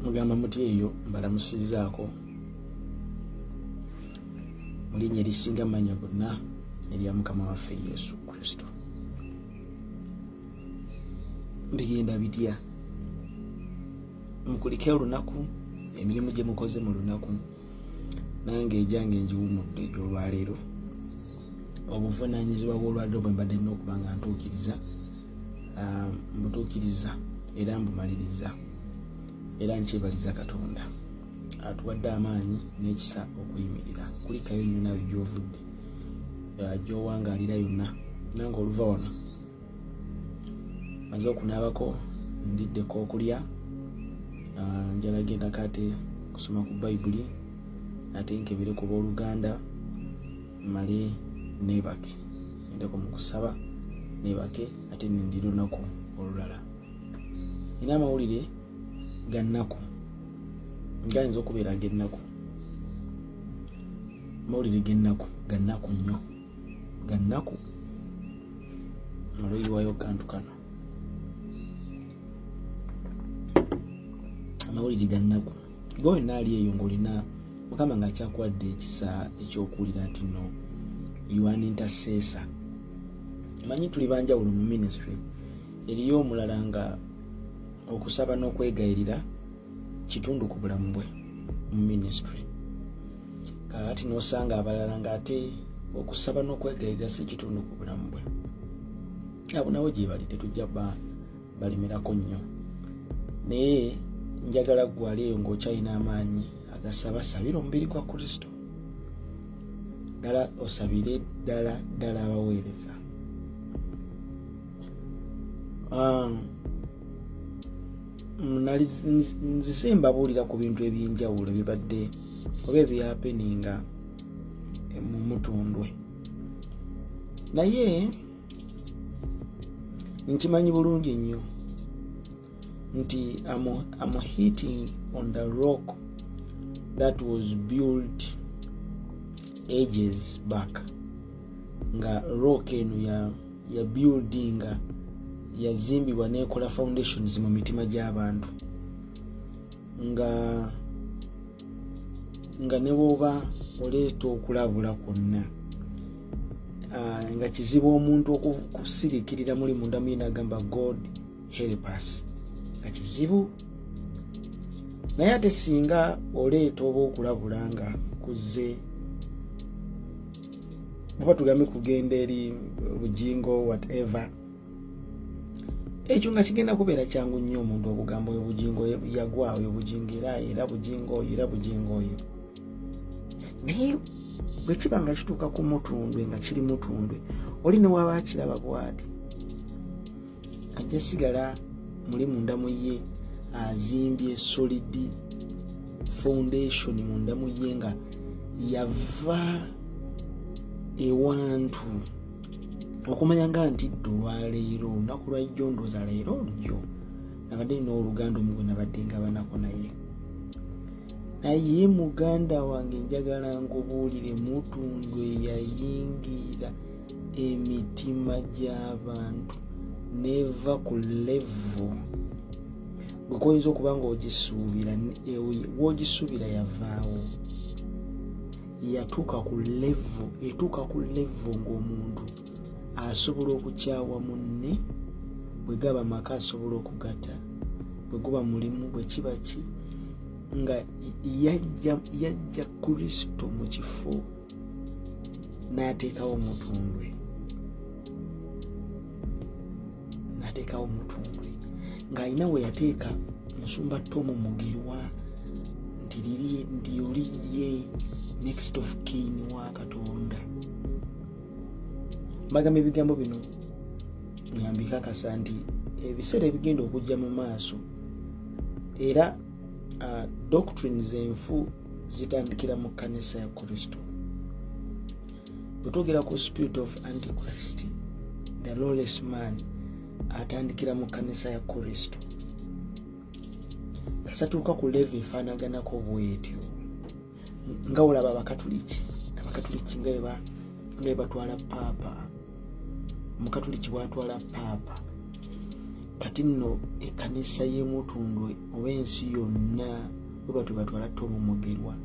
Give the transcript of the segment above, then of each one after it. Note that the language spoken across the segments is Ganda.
mugamba muti eyo mbalamusizaako mu linnya erisinga amanya gonna erya Mukama waffe Yesu Kristo. Bigenda bitya mukulike olunaku, emirimu gye mukoze mu lunaku, nange ejange ngiwumudde egy'olwaleero. Obuvunaanyizibwa bw'olwaleero bwe mbadde nnina okuba nga ntuukiriza, mbutuukiriza era mbumaliriza, era nkyebaliza Katonda atuwadde amaanyi n'ekisa okuyimirira. Kulikayo nnyo nawe gy'ovudde, gy'owangaalira yonna. Nange oluva wano maze okunaabako, ndiddeko okulya, njala genda kate kusoma ku Bayibuli, ate nkebere ku booluganda, male neebake, ndeko mu kusaba neebake, ate nindira olunaku olulala. Nina amawulire ga nnaku, gayinza okubeera ag'ennaku, amawulire g'ennaku, ga nnaku nnyo, ga nnaku. Olwoyiwayo kantu kano, amawulire ga nnaku. Gwe wenna ali eyo ng'olina Mukama nga akyakuwadde ekisa ekyokuwulira nti no you are an intercessor. Manyi tuli banjawulo mu ministry. Eriyo omulala nga okusaba n'okwegayirira kitundu ku bulamu bwe mu ministry. Kaati n'osanga abalala nga ate okusaba n'okwegayirira si kitundu ku bulamu bwe. Abo nabo gye bali tetujja balimirako nnyo. Naye njagala gwali eyo ng'okyalina amaanyi agasaba, sabira omubiri gwa Kristo. Ddala osabire ddala abaweereza. Nzise mbabuulira ku bintu eby'enjawulo ebibadde oba ebyapeninga mu Mutundwe, naye nkimanyi bulungi nnyo nti I'm hitting on the rock that was built ages back. Nga rock eno ya buildinga yazimbibwa n'ekola foundations mu mitima gy'abantu, nga ne bw'oba oleeta okulabula kwonna, nga kizibu omuntu okusirikirira muli munda muyina agamba God help us, nga kizibu. Naye ate singa oleeta oba okulabula nga kuzze oba tugambe kugenda eri bugingo whatever, ekyo nga kigenda kubeera kyangu nnyo omuntu okugamba oyo bugingo yagwawo, oyo bugingo era bugingo oyo era bugingo oyo. Naye bwe kiba nga kituuka ku Mutundwe, nga kiri Mutundwe, oli ne waba akiraba bw'ati, ajja sigala muli munda mu ye azimbye solid foundation munda mu ye, nga yava ewantu okumanya nga nti ddo olwaleero olunaku lwajjo ndooza leero olujjo nabadde nina oluganda omugwe nabadde nga banako naye muganda wange njagala ngobuulire Mutundwe yayingira emitima gy'abantu neva ku level gwe koyinza okuba nga wogisuubira yavaawo, yatuuka ku level ng'omuntu asobola okukyawa munne, bwe gaba maka asobola okugata, bwe guba mulimu, bwe kiba ki, nga yajja Kristo mu kifo n'ateekawo Mutundwe, ng'alina we yateeka Musumba Tom Mugerwa nti oli ye next of kin wa Katonda. Mbagamba ebigambo bino nyambikakasa nti ebiseera ebigenda okujja mu maaso, era doctrines enfu zitandikira mu kkanisa ya Kristo. Bwe twogera ku spirit of Antichrist, the lawless man, atandikira mu kkanisa ya Kristo. Kasatuuka ku level efaanaganako bwetyo, nga olaba Abakatuliki nga batwala paapa, Omukatuliki bw'atwala paapa kati nno ekkanisa y'Omutundwe oba ensi yonna bwe batyo batwala Tom Mugerwa,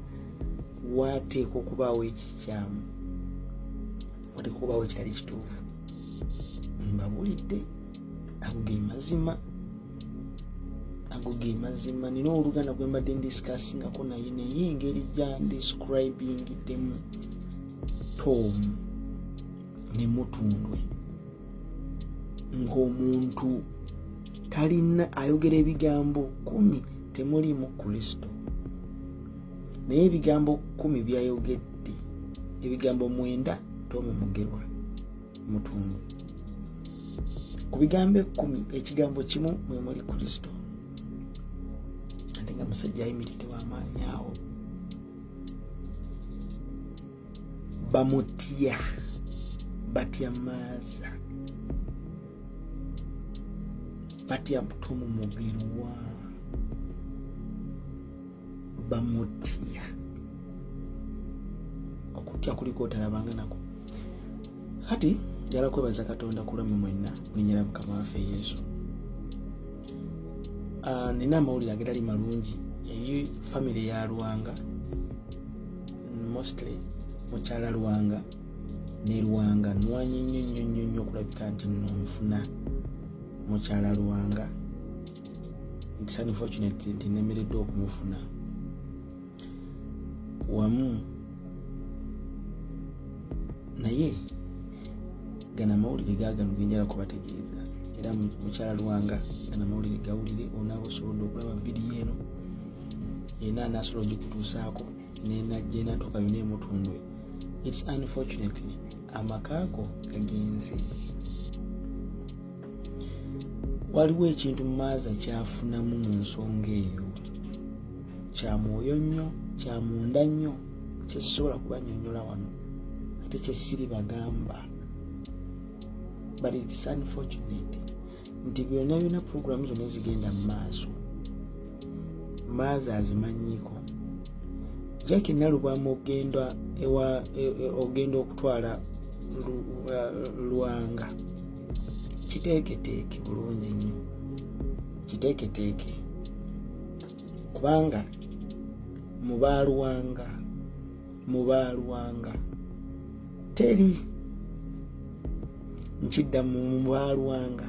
wateekwa okubaawo ekikyamu, wateekwa okubaawo ekitali kituufu. Mbabuulidde ago ge mazima, ago ge mazima. Nina oluganda gwe mbadde ndisikaasingako naye engeri gya ndescribingiddemu Tom ne Mutundwe ng'omuntu talina ayogera ebigambo 10 temuliimu Kristo, naye ebigambo 10 byayogedde, ebigambo 9 Tom Mugerwa Mutundwe. Ku bigambo 10 ekigambo kimu mwe muli Kristo. Ate nga musajja ayimiridde w'amaanyi awo. Bamutya, batya Maaza, batya Tom Mugerwa, bamutya. Okutya kuliko otalabanga nako. Kati njala kwebaza Katonda kulwammwe mwenna kulinnyira Mukama waffe Yesu. Nina amawulire agatali malungi eri family ya Lwanga, mostly mukyala Lwanga ne Lwanga nwanyi nnyo okulabika nti nno nfuna mukyala Lwanga. It's unfortunate nti nemereddwa okumufuna wamu naye gana amawulire gaagano genjala kubategeeza, era mukyala Lwanga gana amawulire gawulire, onaaba osobodde okulaba vidiyo eno yena anaasobola ogikutuusaako nenajja enatuuka yonna eMutundwe. It's unfortunately amakaako gagenze. Waliwo ekintu Maaza kyafunamu mu nsonga eyo, kya mwoyo nnyo, kya munda nnyo, kyesisobola kubanyonnyola wano ate kyesiri bagamba. But it's unfortunate nti byonna programu zonna zigenda mu maaso Maaza azimanyiiko. Jackie Nalubwamu ogenda okutwala Lwanga, kiteeketeeke bulungi nnyo, kiteeketeeke, kubanga mu Baalwanga teri nkidda mu Baalwanga.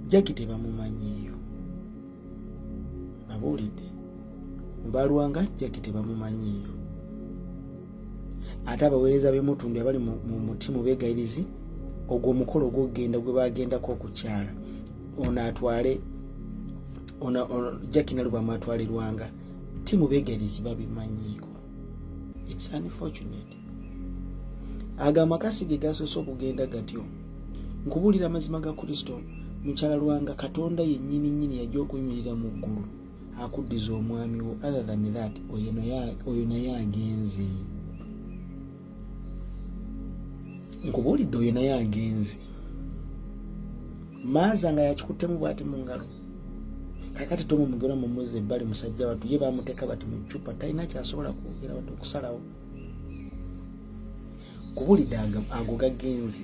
Jackie tebamumanyiiyo, babuulidde mu Baalwanga Jackie tebamumanyiiyo. Ate abaweereza b'Emutundwe abali mu mutima beegayirizi ogwo omukolo ogw'okugenda gwe bagendako okukyala, ono atwale Jackie Nalubwamu atwale Lwanga, timu beegayirizi babimanyiiko. It's unfortunate. Ago amakasi ge gasoose okugenda gatyo. Nkubuulira amazima ga Kristo, mukyala Lwanga Katonda yennyini yajja okuyimirira mu ggulu akuddiza omwami wo. Other than that oyo naye agenze. Nkubuulidde oyo naye agenze. Maaza nga yakikuttemu bw'ati mu ngalo. Kakati Tom Mugerwa mumuze ebbali musajja wattu, ye baamuteeka bati mu ccupa, talina kyasobola kwogera wadde okusalawo. Nkubuulidde ago gagenze.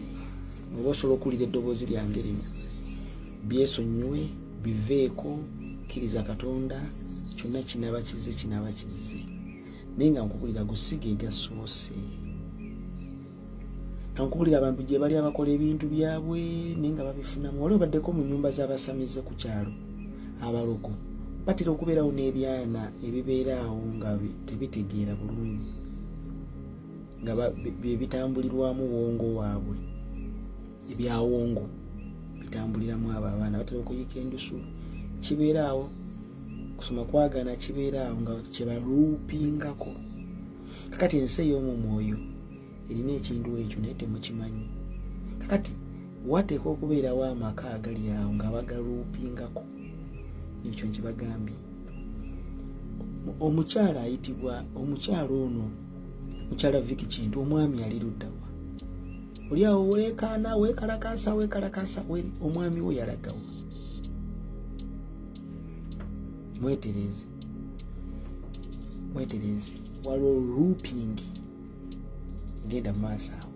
Oba osobola okuwulira eddoboozi lyange lino, byesonyiwe, biveeko, kkiriza Katonda, kyonna kinaaba kizze. Naye nga nkubuulira gusiga egasoose. Kankubulira abantu gye bali abakola ebintu byabwe naye nga babifunamu. Waliwo baddeko mu nnyumba z'abasamize ku kyalo, abaloko batera okubeerawo n'ebyana ebibeeraawo nga tebitegeera bulungi, nga bitambulirwamu wongo waabwe, ebyawongo bitambuliramu abo abaana, batera okuyika endusu, kibeeraawo kusoma kwagaana, kibeeraawo nga kyebaluupingako. Kakati ensi ey'omu mwoyo erina ekintu ekyo naye temukimanyi. Kakati wateekwa okubeerawo amaka agali awo nga bagaluupingako. Ekyo nkibagambye. Omukyala ayitibwa, omukyala ono, mukyala Vicky Kintu, omwami ali luddawa? Oli awo weekaana, weekalakaasa, omwami we yalagawa? Mwetereeze. Waliwo looping genda maaso awo.